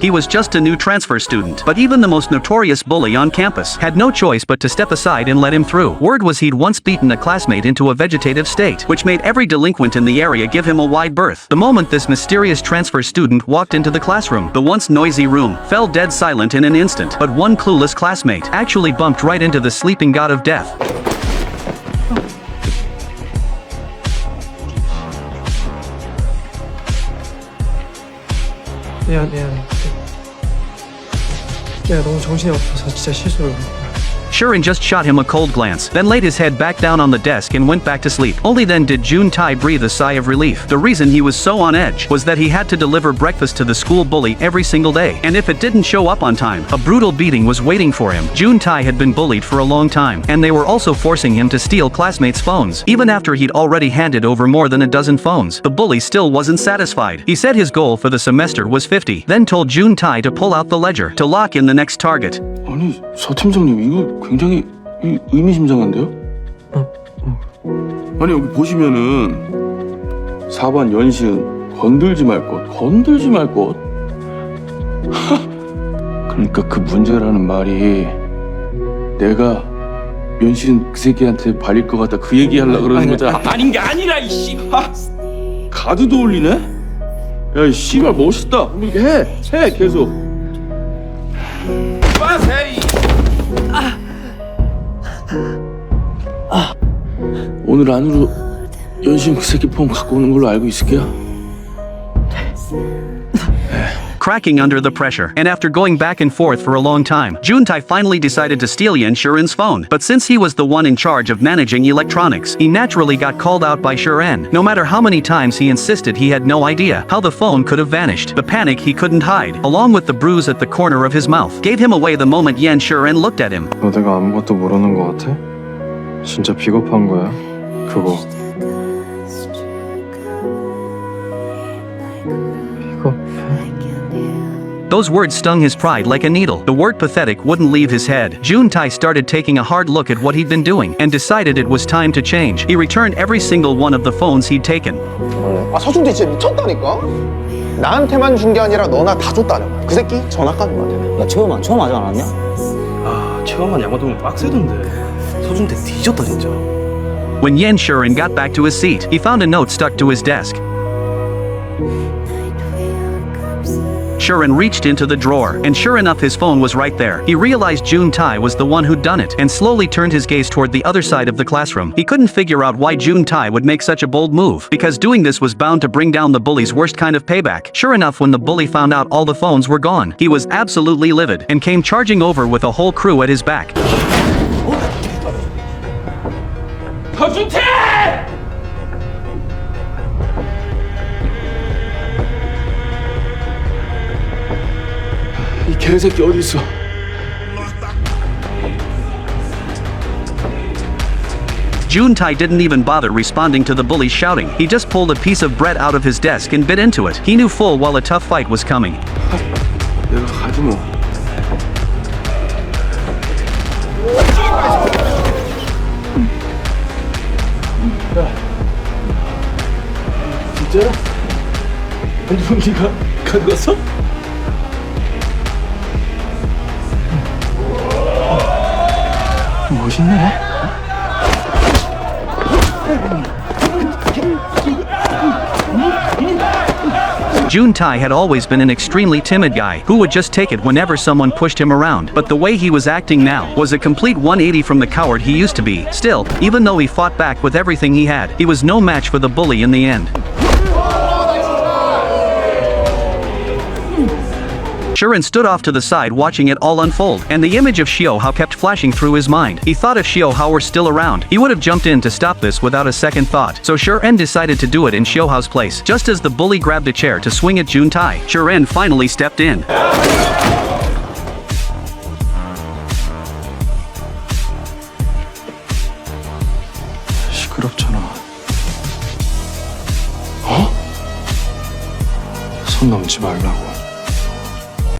He was just a new transfer student, but even the most notorious bully on campus had no choice but to step aside and let him through. Word was he'd once beaten a classmate into a vegetative state, which made every delinquent in the area give him a wide berth. The moment this mysterious transfer student walked into the classroom, the once noisy room fell dead silent in an instant. But one clueless classmate actually bumped right into the sleeping god of death. 미안. 내가 너무 정신이 없어서 진짜 실수를. Sharon just shot him a cold glance, then laid his head back down on the desk and went back to sleep. Only then did June Tai breathe a sigh of relief. The reason he was so on edge was that he had to deliver breakfast to the school bully every single day, and if it didn't show up on time, a brutal beating was waiting for him. June Tai had been bullied for a long time, and they were also forcing him to steal classmates' phones. Even after he'd already handed over more than a dozen phones, the bully still wasn't satisfied. He said his goal for the semester was 50, then told June Tai to pull out the ledger to lock in the next target. 아니, 서 팀장님, 이거 굉장히 의미심장한데요? 아니, 여기 보시면은 4번 연시은 건들지 말 것. 그러니까 그 문제라는 말이 내가 연시은 그 새끼한테 발릴 것 같다 그 얘기 하려고 그러는 거잖아. 아닌 게 아니라 이 씨발. 가드도 올리네? 야, 이 씨발 멋있다. 이렇게 해 계속. 오늘 안으로 연신 그 새끼 폰 갖고 오는 걸로 알고 있을게요. Cracking under the pressure, and after going back and forth for a long time, June Tai finally decided to steal Yan Sharon's phone. But since he was the one in charge of managing electronics, he naturally got called out by Sharon. No matter how many times he insisted, he had no idea how the phone could have vanished. The panic he couldn't hide, along with the bruise at the corner of his mouth, gave him away the moment Yan Sharon looked at him. 너 내가 아무것도 모르는 거 같아? 진짜 비겁한 거야. 그거. Those words stung his pride like a needle. The word pathetic wouldn't leave his head. June Tai started taking a hard look at what he'd been doing and decided it was time to change. He returned every single one of the phones he'd taken. 아, 서준대 진짜 미쳤다니까? 나한테만 준 게 아니라 너나 다 줬다는 거야. 그 새끼 전화까지 너한테는. 나 처음 하지 않았냐? 아, 체험한 양화동은 빡세던데. 서준태 뒤졌다 진짜. When Yan Sharon got back to his seat, he found a note stuck to his desk. Sharon reached into the drawer, and sure enough his phone was right there. He realized June Tai was the one who'd done it, and slowly turned his gaze toward the other side of the classroom. He couldn't figure out why June Tai would make such a bold move, because doing this was bound to bring down the bully's worst kind of payback. Sure enough, when the bully found out all the phones were gone, he was absolutely livid, and came charging over with a whole crew at his back. 서준태! 이 개새끼 어디 있어? June Tai didn't even bother responding to the bully's shouting. He just pulled a piece of bread out of his desk and bit into it. He knew full well a tough fight was coming. 내가 가지 뭐. 진짜로? 핸드폰 네가 가져갔어? 멋있네. June Tai had always been an extremely timid guy who would just take it whenever someone pushed him around, but the way he was acting now was a complete 180 from the coward he used to be. Still, even though he fought back with everything he had, he was no match for the bully in the end. Sharon stood off to the side watching it all unfold, and the image of Xiao Hao kept flashing through his mind. He thought if Xiao Hao were still around, he would have jumped in to stop this without a second thought. So Sharon decided to do it in Xiao Hao's place. Just as the bully grabbed a chair to swing at June Tai, Sharon finally stepped in. 시끄럽잖아. 어? 손 넘지 말라고.